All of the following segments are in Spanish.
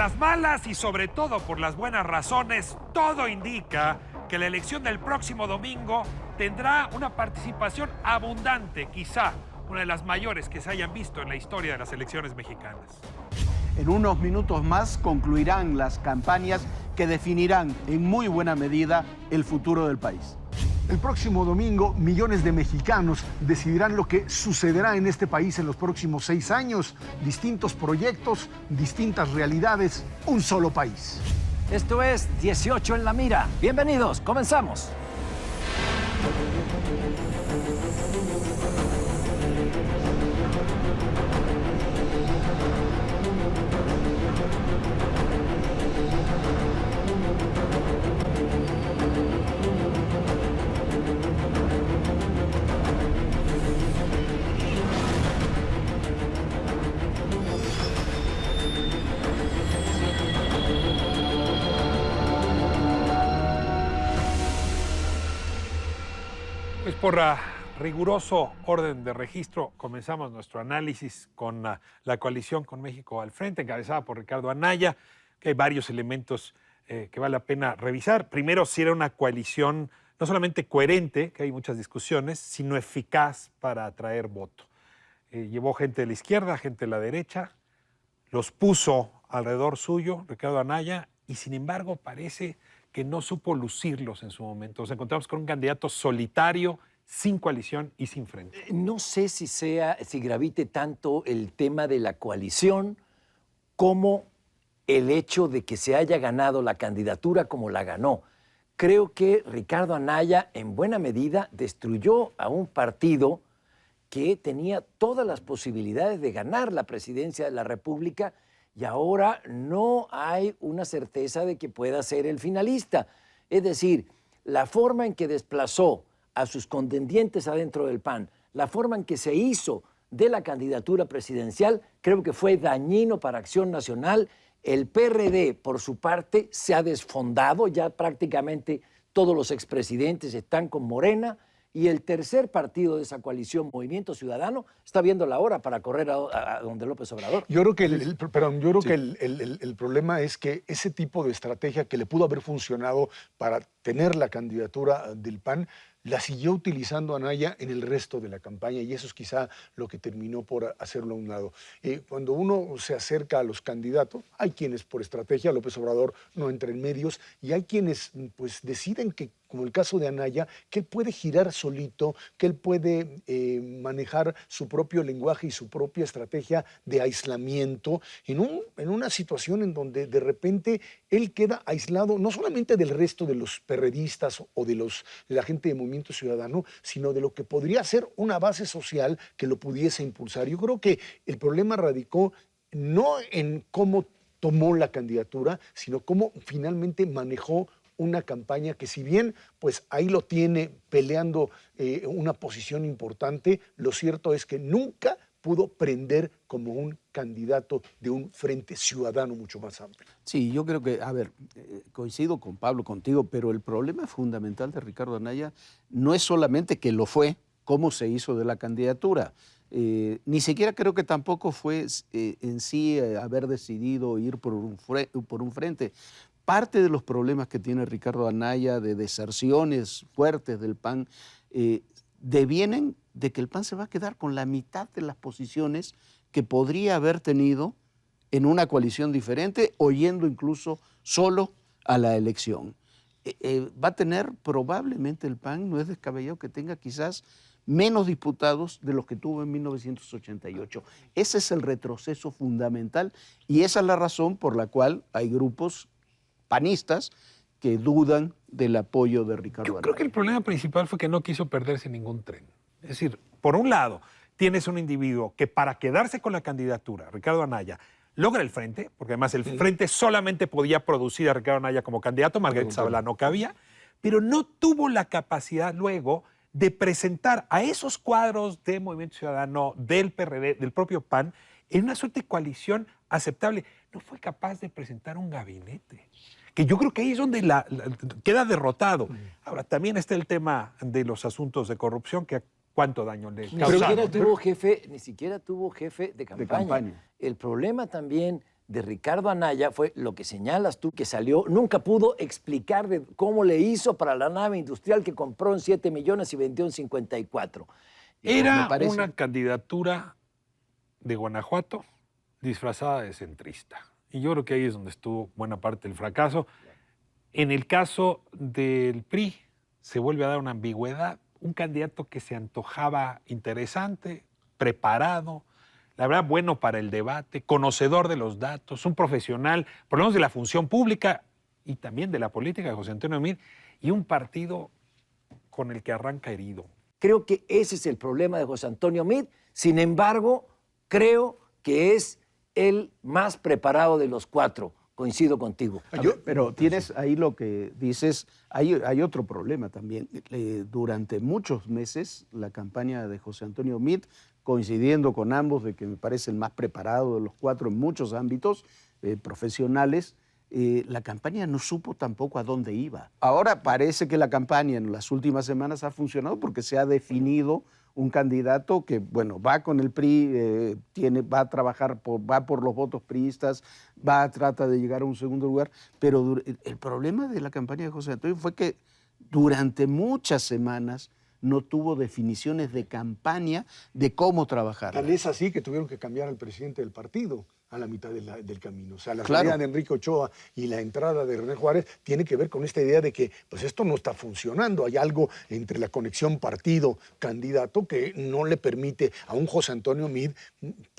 las malas y sobre todo por las buenas razones, todo indica que la elección del próximo domingo tendrá una participación abundante, quizá una de las mayores que se hayan visto en la historia de las elecciones mexicanas. En unos minutos más concluirán las campañas que definirán en muy buena medida el futuro del país. El próximo domingo, millones de mexicanos decidirán lo que sucederá en este país en los próximos 6 años. Distintos proyectos, distintas realidades, un solo país. Esto es 18 en la mira. Bienvenidos, comenzamos. Pues por riguroso orden de registro, comenzamos nuestro análisis con la coalición con México al frente, encabezada por Ricardo Anaya, que hay varios elementos que vale la pena revisar. Primero, si era una coalición no solamente coherente, que hay muchas discusiones, sino eficaz para atraer voto. Llevó gente de la izquierda, gente de la derecha, los puso alrededor suyo, Ricardo Anaya, y sin embargo parece que no supo lucirlos en su momento. Nos encontramos con un candidato solitario, sin coalición y sin frente. No sé si gravite tanto el tema de la coalición como el hecho de que se haya ganado la candidatura como la ganó. Creo que Ricardo Anaya, en buena medida, destruyó a un partido que tenía todas las posibilidades de ganar la presidencia de la República y ahora no hay una certeza de que pueda ser el finalista. Es decir, la forma en que desplazó a sus contendientes adentro del PAN, la forma en que se hizo de la candidatura presidencial, creo que fue dañino para Acción Nacional. El PRD, por su parte, se ha desfondado, ya prácticamente todos los expresidentes están con Morena, y el tercer partido de esa coalición, Movimiento Ciudadano, está viendo la hora para correr a donde López Obrador. Yo creo que, el problema es que ese tipo de estrategia que le pudo haber funcionado para tener la candidatura del PAN, la siguió utilizando Anaya en el resto de la campaña y eso es quizá lo que terminó por hacerlo a un lado. Cuando uno se acerca a los candidatos, hay quienes por estrategia, López Obrador no entra en medios, y hay quienes pues deciden que, como el caso de Anaya, que él puede girar solito, que él puede manejar su propio lenguaje y su propia estrategia de aislamiento en una situación en donde de repente él queda aislado no solamente del resto de los perredistas o de la gente de Movimiento Ciudadano, sino de lo que podría ser una base social que lo pudiese impulsar. Yo creo que el problema radicó no en cómo tomó la candidatura, sino cómo finalmente manejó una campaña que, si bien pues ahí lo tiene peleando una posición importante, lo cierto es que nunca pudo prender como un candidato de un frente ciudadano mucho más amplio. Sí, yo creo que, coincido con Pablo, contigo, pero el problema fundamental de Ricardo Anaya no es solamente que lo fue, cómo se hizo de la candidatura. Ni siquiera creo que tampoco fue en sí haber decidido ir por un frente. Parte de los problemas que tiene Ricardo Anaya de deserciones fuertes del PAN devienen de que el PAN se va a quedar con la mitad de las posiciones que podría haber tenido en una coalición diferente o yendo incluso solo a la elección. Va a tener probablemente el PAN, no es descabellado que tenga quizás menos diputados de los que tuvo en 1988. Ese es el retroceso fundamental y esa es la razón por la cual hay grupos panistas que dudan del apoyo de Ricardo Anaya. Yo creo que el problema principal fue que no quiso perderse ningún tren. Es decir, por un lado, tienes un individuo que para quedarse con la candidatura, Ricardo Anaya, logra el frente, porque además el frente solamente podía producir a Ricardo Anaya como candidato, Margarita Zavala no cabía, pero no tuvo la capacidad luego de presentar a esos cuadros de Movimiento Ciudadano, del PRD, del propio PAN, en una suerte de coalición aceptable. No fue capaz de presentar un gabinete, que yo creo que ahí es donde queda derrotado. Ahora, también está el tema de los asuntos de corrupción, que cuánto daño le causaron. Ni siquiera tuvo jefe de campaña. El problema también de Ricardo Anaya fue lo que señalas tú, que salió, nunca pudo explicar de cómo le hizo para la nave industrial que compró en 7 millones y vendió en 54. Era me parece- una candidatura de Guanajuato disfrazada de centrista. Y yo creo que ahí es donde estuvo buena parte del fracaso. En el caso del PRI, se vuelve a dar una ambigüedad. Un candidato que se antojaba interesante, preparado, la verdad, bueno para el debate, conocedor de los datos, un profesional, por lo menos de la función pública y también de la política de José Antonio Meade, y un partido con el que arranca herido. Creo que ese es el problema de José Antonio Meade. Sin embargo, creo que es el más preparado de los 4. Coincido contigo. Pero tienes ahí lo que dices, hay otro problema también. Durante muchos meses, la campaña de José Antonio Meade, coincidiendo con ambos de que me parece el más preparado de los 4 en muchos ámbitos profesionales, la campaña no supo tampoco a dónde iba. Ahora parece que la campaña en las últimas semanas ha funcionado porque se ha definido un candidato que, bueno, va con el PRI, va a trabajar, va por los votos priistas, trata de llegar a un segundo lugar, pero el problema de la campaña de José Antonio fue que durante muchas semanas no tuvo definiciones de campaña de cómo trabajar. Tal es así que tuvieron que cambiar al presidente del partido a la mitad del camino. O sea, la Claro. salida de Enrique Ochoa y la entrada de René Juárez tiene que ver con esta idea de que pues esto no está funcionando. Hay algo entre la conexión partido-candidato que no le permite a un José Antonio Meade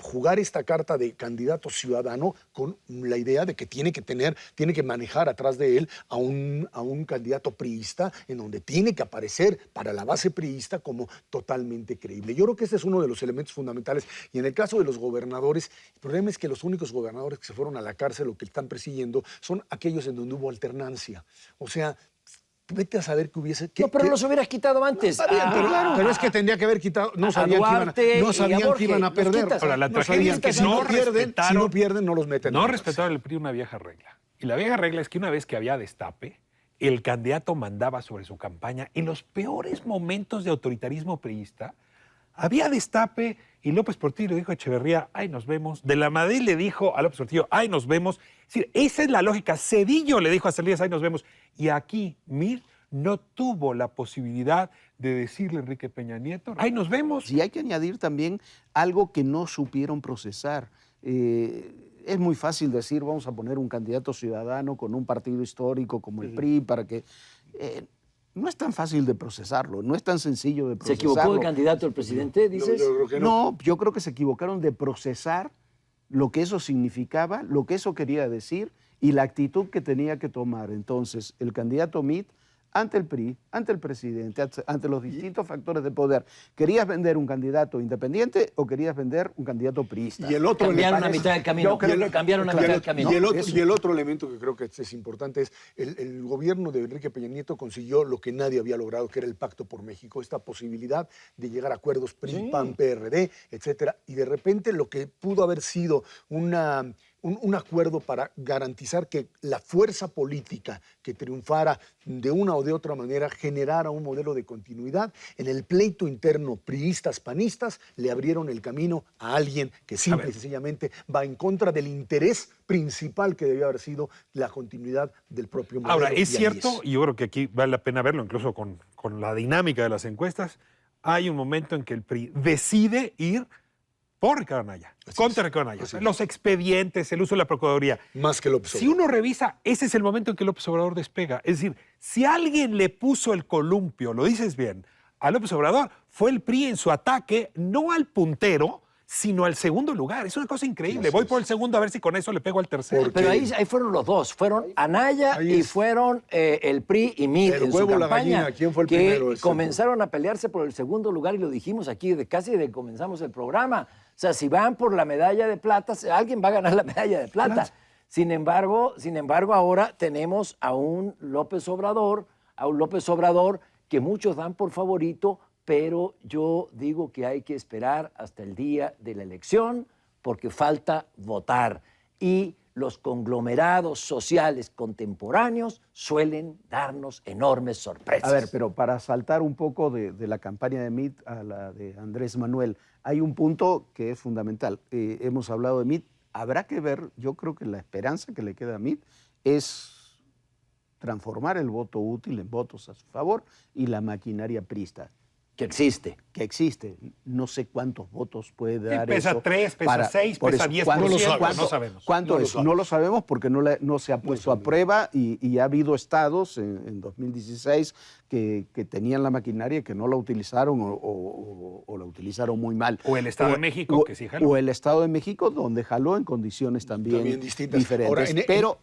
jugar esta carta de candidato ciudadano con la idea de que tiene que manejar atrás de él a un candidato priista en donde tiene que aparecer para la base priista como totalmente creíble. Yo creo que este es uno de los elementos fundamentales. Y en el caso de los gobernadores, el problema es que los únicos gobernadores que se fueron a la cárcel o que están persiguiendo son aquellos en donde hubo alternancia. O sea, vete a saber que hubiese... No, pero los hubieras quitado antes. Está bien, pero es que tendría que haber quitado... No sabían, Duarte no sabían y a Borges, que iban a los perder. quitas. Ahora, la No tragedia sabían es que si no no pierden, no los meten. No respetaron el PRI una vieja regla. Y la vieja regla es que una vez que había destape, el candidato mandaba sobre su campaña. En los peores momentos de autoritarismo priista, había destape y López Portillo le dijo a Echeverría, ay, nos vemos. De la Madrid le dijo a López Portillo, ay, nos vemos. Es decir, esa es la lógica. Cedillo le dijo a Salinas, ay, nos vemos. Y aquí Meade no tuvo la posibilidad de decirle a Enrique Peña Nieto, ay, nos vemos. Y hay que añadir también algo que no supieron procesar. Es muy fácil decir, vamos a poner un candidato ciudadano con un partido histórico como el PRI para que... no es tan fácil de procesarlo, no es tan sencillo de ¿Se procesarlo. equivocó el candidato al presidente, dices? Yo creo que No, yo creo que se equivocaron de procesar lo que eso significaba, lo que eso quería decir y la actitud que tenía que tomar. Entonces, el candidato Meade, ante el PRI, ante el presidente, ante los distintos factores de poder, ¿querías vender un candidato independiente o querías vender un candidato priista? Y el otro Cambiaron me a parece- mitad del camino. Yo creo- Cambiaron a y mitad el- del camino. Y el otro elemento que creo que es importante es el gobierno de Enrique Peña Nieto consiguió lo que nadie había logrado, que era el Pacto por México, esta posibilidad de llegar a acuerdos PRI, Sí. PAN, PRD, etcétera. Y de repente lo que pudo haber sido un acuerdo para garantizar que la fuerza política que triunfara de una o de otra manera generara un modelo de continuidad. En el pleito interno priistas-panistas le abrieron el camino a alguien que simple y sencillamente va en contra del interés principal que debía haber sido la continuidad del propio modelo. Ahora, es y ahí cierto, y yo creo que aquí vale la pena verlo, incluso con la dinámica de las encuestas, hay un momento en que el PRI decide ir por Ricardo Anaya, contra Ricardo Anaya. Así es. Los expedientes, el uso de la Procuraduría. Más que López Si Obrador. uno revisa, ese es el momento en que López Obrador despega. Es decir, si alguien le puso el columpio, lo dices bien, a López Obrador, fue el PRI en su ataque, no al puntero, sino al segundo lugar. Es una cosa increíble. Así Voy es. por el segundo a ver si con eso le pego al tercero. Porque- Pero ahí fueron los dos, fueron Anaya ahí y es. fueron el PRI y Meade El en su huevo o la campaña, gallina, ¿quién fue el que primero? comenzaron a pelearse por el segundo lugar y lo dijimos aquí casi desde que comenzamos el programa. O sea, si van por la medalla de plata, alguien va a ganar la medalla de plata. Sin embargo, ahora tenemos a un López Obrador que muchos dan por favorito, pero yo digo que hay que esperar hasta el día de la elección porque falta votar. Y los conglomerados sociales contemporáneos suelen darnos enormes sorpresas. A ver, pero para saltar un poco de la campaña de Meade a la de Andrés Manuel, hay un punto que es fundamental. Hemos hablado de Meade, habrá que ver, yo creo que la esperanza que le queda a Meade es transformar el voto útil en votos a su favor y la maquinaria priista Que existe. que existe. No sé cuántos votos puede dar pesa eso. 3, pesa 6, por pesa eso, 10%, ¿cuánto- no lo sabes. cuánto- no sabemos. ¿Cuánto No lo es? sabes. No lo sabemos porque no se ha puesto a prueba y ha habido estados en 2016 que tenían la maquinaria que no la utilizaron o la utilizaron muy mal. O el Estado de México, que sí jaló. O el Estado de México, donde jaló en condiciones también distintas. diferentes. Ahora, Pero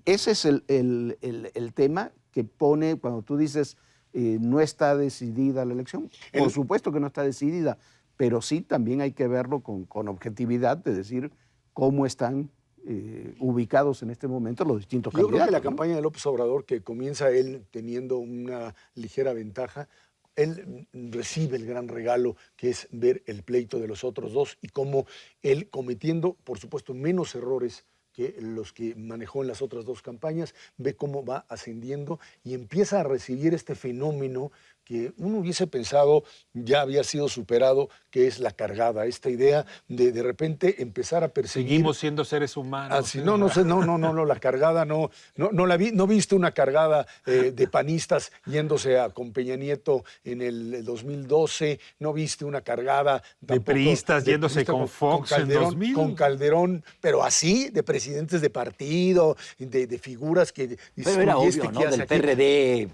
ese es el tema que pone, cuando tú dices, no está decidida la elección. Por supuesto que no está decidida, pero sí también hay que verlo con objetividad, de decir cómo están ubicados en este momento los distintos Yo creo candidatos. que la ¿no? campaña de López Obrador, que comienza él teniendo una ligera ventaja, él recibe el gran regalo que es ver el pleito de los otros dos y cómo él, cometiendo, por supuesto, menos errores que los que manejó en las otras dos campañas, ve cómo va ascendiendo y empieza a recibir este fenómeno que uno hubiese pensado ya había sido superado, que es la cargada, esta idea de repente empezar a perseguir. Seguimos siendo seres humanos. Así, no, la cargada no la vi, no viste una cargada de panistas yéndose con Peña Nieto en el 2012, no viste una cargada De priistas yéndose con Fox en 2000. Con Calderón, pero así, de presidentes de partido, de figuras que dices, Pero era "Oye, obvio, ¿no? ¿qué hace Del aquí?". PRD,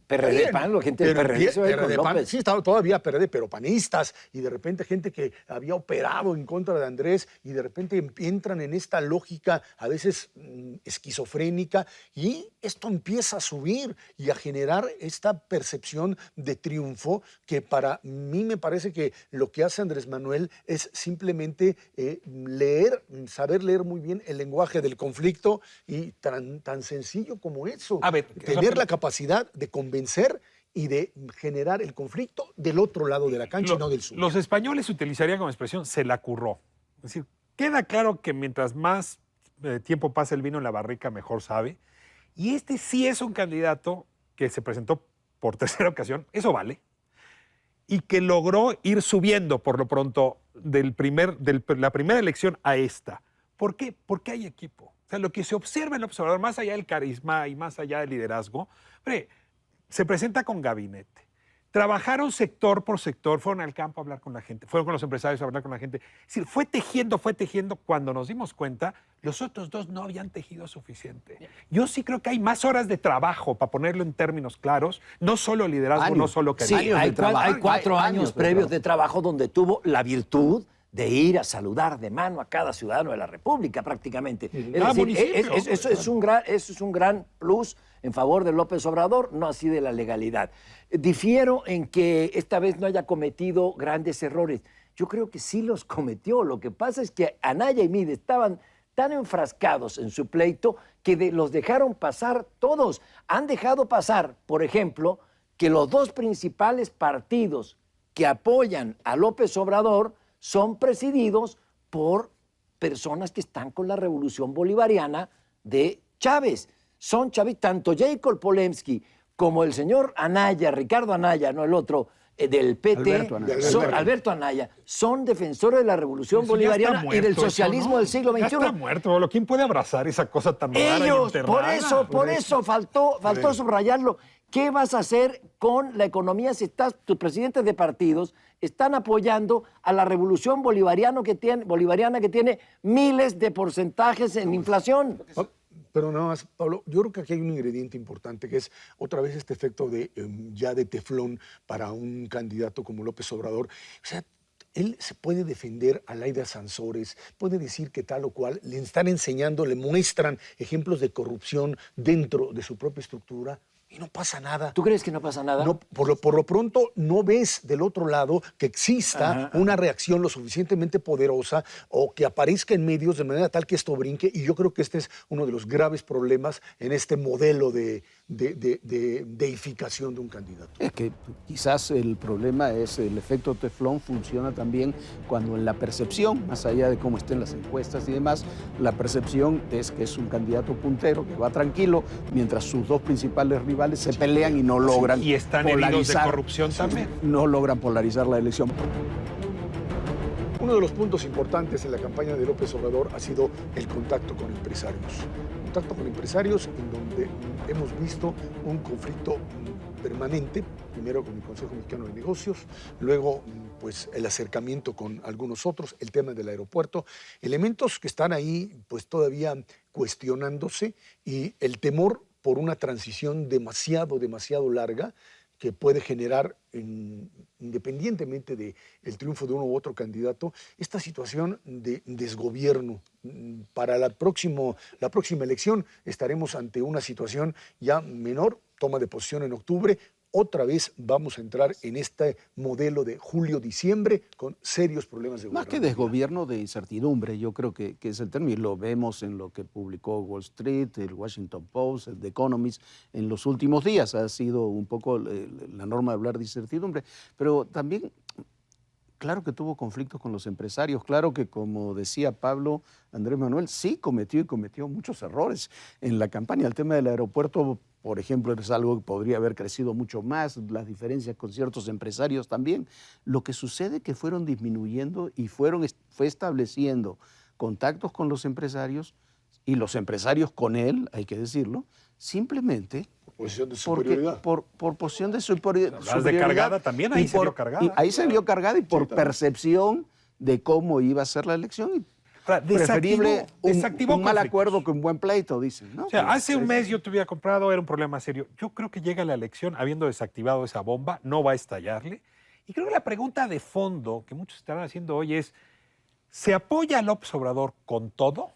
PRD, PAN, la gente del Pero PRD se va a ir con PRD, PAN, López. sí, estaba todavía PRD, pero panistas, y de repente gente que había operado en contra de Andrés, y de repente entran en esta lógica a veces esquizofrénica, y esto empieza a subir y a generar esta percepción de triunfo que para mí me parece que lo que hace Andrés Manuel es simplemente saber leer muy bien el lenguaje del conflicto y tan sencillo como eso. A ver, tener la capacidad de convencer y de generar el conflicto del otro lado de la cancha y no del suyo. Los españoles utilizarían como expresión se la curró. Es decir, queda claro que mientras más tiempo pasa el vino en la barrica, mejor sabe. Y este sí es un candidato que se presentó por tercera ocasión, eso vale, y que logró ir subiendo por lo pronto de la primera elección a esta. ¿Por qué? Porque hay equipo. O sea, lo que se observa en el observador, más allá del carisma y más allá del liderazgo, hombre, se presenta con gabinete. Trabajaron sector por sector, fueron al campo a hablar con la gente, fueron con los empresarios a hablar con la gente. Es decir, fue tejiendo. Cuando nos dimos cuenta, los otros dos no habían tejido suficiente. Yo sí creo que hay más horas de trabajo, para ponerlo en términos claros, no solo liderazgo, Años. no solo Sí, carisma. años de trabajo. hay 4 Hay años años de previos de trabajo donde tuvo la virtud de ir a saludar de mano a cada ciudadano de la República prácticamente. Es Cada decir, municipio. eso es un gran plus en favor de López Obrador, no así de la legalidad. Difiero en que esta vez no haya cometido grandes errores. Yo creo que sí los cometió. Lo que pasa es que Anaya y Meade estaban tan enfrascados en su pleito que los dejaron pasar todos. Han dejado pasar, por ejemplo, que los dos principales partidos que apoyan a López Obrador son presididos por personas que están con la revolución bolivariana de Chávez. Son Chávez, tanto Jacob Polemski como el señor Anaya, Ricardo Anaya, no el otro, del PT, Alberto Anaya. Alberto Anaya, son defensores de la revolución Eso ya está bolivariana y del muerto, socialismo eso, ¿no? del siglo XXI. Ya está muerto, Pablo. ¿Quién puede abrazar esa cosa tan rara y Ellos, enterrada? por eso faltó subrayarlo. ¿Qué vas a hacer con la economía si tus presidentes de partidos están apoyando a la revolución bolivariana que tiene miles de porcentajes en inflación? Pero nada más, Pablo, yo creo que aquí hay un ingrediente importante que es otra vez este efecto ya de teflón para un candidato como López Obrador. O sea, él se puede defender a Laida Sansores, puede decir que tal o cual, le están enseñando, le muestran ejemplos de corrupción dentro de su propia estructura. Y no pasa nada. ¿Tú crees que no pasa nada? No, por lo pronto no ves del otro lado que exista una reacción lo suficientemente poderosa o que aparezca en medios de manera tal que esto brinque, y yo creo que este es uno de los graves problemas en este modelo de deificación de un candidato. Es que quizás el problema es el efecto teflón funciona también cuando en la percepción, más allá de cómo estén las encuestas y demás, la percepción es que es un candidato puntero que va tranquilo, mientras sus dos principales rivales se pelean y no logran Y están heridos de corrupción también. No logran polarizar la elección. Uno de los puntos importantes en la campaña de López Obrador ha sido el contacto con empresarios. Contacto con empresarios en donde hemos visto un conflicto permanente, primero con el Consejo Mexicano de Negocios, luego pues el acercamiento con algunos otros, el tema del aeropuerto, elementos que están ahí pues todavía cuestionándose y el temor por una transición demasiado larga que puede generar, independientemente del triunfo de uno u otro candidato, esta situación de desgobierno. Para la próxima elección estaremos ante una situación ya menor, toma de posición en octubre. Otra vez vamos a entrar en este modelo de julio-diciembre con serios problemas de Más que gobernabilidad. desgobierno, de incertidumbre, yo creo que es el término. Y lo vemos en lo que publicó Wall Street, el Washington Post, el The Economist. En los últimos días ha sido un poco la norma de hablar de incertidumbre. Pero también, claro que tuvo conflictos con los empresarios. Claro que, como decía Pablo, Andrés Manuel sí cometió muchos errores en la campaña. El tema del aeropuerto, por ejemplo, es algo que podría haber crecido mucho más, las diferencias con ciertos empresarios también. Lo que sucede es que fueron disminuyendo y fue estableciendo contactos con los empresarios y los empresarios con él, hay que decirlo, simplemente Posición de porque, superioridad. por posición de superioridad. Las de cargada también, ahí se vio cargada. Y ahí se vio cargada y por también. percepción de cómo iba a ser la elección. Y Ahora, preferible desactivó un mal conflictos. acuerdo que un buen pleito, dicen, ¿no? O sea, hace un mes yo te hubiera comprado, era un problema serio. Yo creo que llega la elección habiendo desactivado esa bomba, no va a estallarle. Y creo que la pregunta de fondo que muchos estarán haciendo hoy es, ¿se apoya a López Obrador con todo?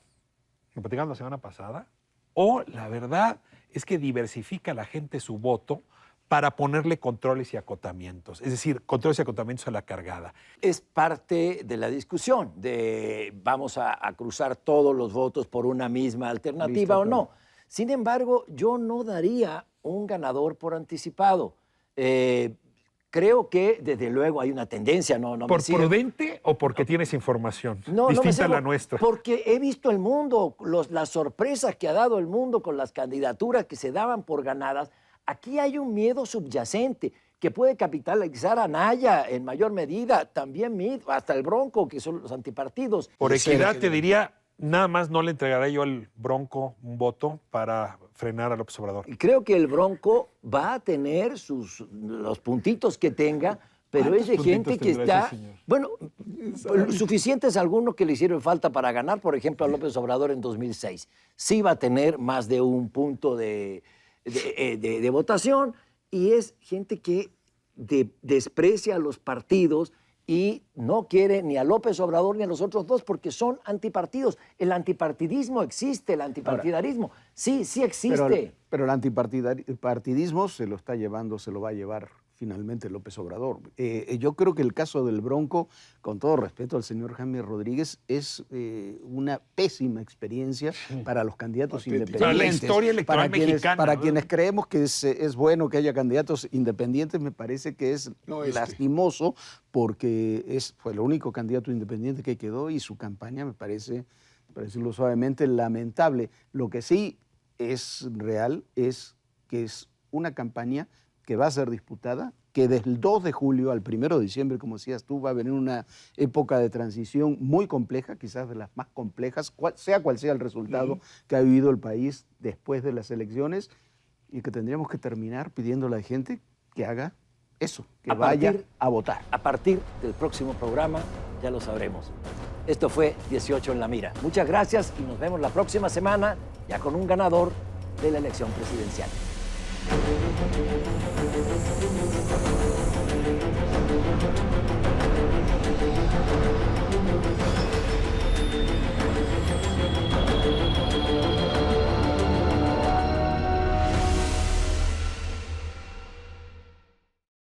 Lo platicamos la semana pasada. ¿O la verdad es que diversifica la gente su voto para ponerle controles y acotamientos? Es decir, controles y acotamientos a la cargada. Es parte de la discusión de vamos a cruzar todos los votos por una misma alternativa Listo, o no. Sin embargo, yo no daría un ganador por anticipado. Creo que desde luego hay una tendencia, no me ¿Por sigan. prudente o porque tienes información No, distinta me a la sigo, nuestra? Porque he visto el mundo, las sorpresas que ha dado el mundo con las candidaturas que se daban por ganadas. Aquí hay un miedo subyacente que puede capitalizar a Anaya en mayor medida, también hasta el Bronco, que son los antipartidos. Por Sí, equidad sí. te diría, nada más no le entregaré yo al Bronco un voto para frenar a López Obrador. Y creo que el Bronco va a tener los puntitos que tenga, pero es de ¿Cuántos gente puntitos que tendrá está... ese señor? Bueno, suficientes algunos que le hicieron falta para ganar, por ejemplo, a López Obrador en 2006. Sí va a tener más de un punto de votación y es gente que desprecia a los partidos y no quiere ni a López Obrador ni a los otros dos porque son antipartidos. El antipartidismo existe, el antipartidarismo. Sí existe. Pero el antipartidismo se lo va a llevar finalmente López Obrador. Yo creo que el caso del Bronco, con todo respeto al señor Jaime Rodríguez, es una pésima experiencia para los candidatos Patético. independientes. Para la historia electoral mexicana, Para ¿no? quienes creemos que es bueno que haya candidatos independientes, me parece que es No, lastimoso porque fue el único candidato independiente que quedó y su campaña me parece, para decirlo suavemente, lamentable. Lo que sí es real es que es una campaña que va a ser disputada, que desde el 2 de julio al 1 de diciembre, como decías tú, va a venir una época de transición muy compleja, quizás de las más complejas, sea cual sea el resultado que ha vivido el país después de las elecciones, y que tendríamos que terminar pidiéndole a la gente que haga eso, que vaya a votar. A partir del próximo programa ya lo sabremos. Esto fue 18 en la mira. Muchas gracias y nos vemos la próxima semana ya con un ganador de la elección presidencial.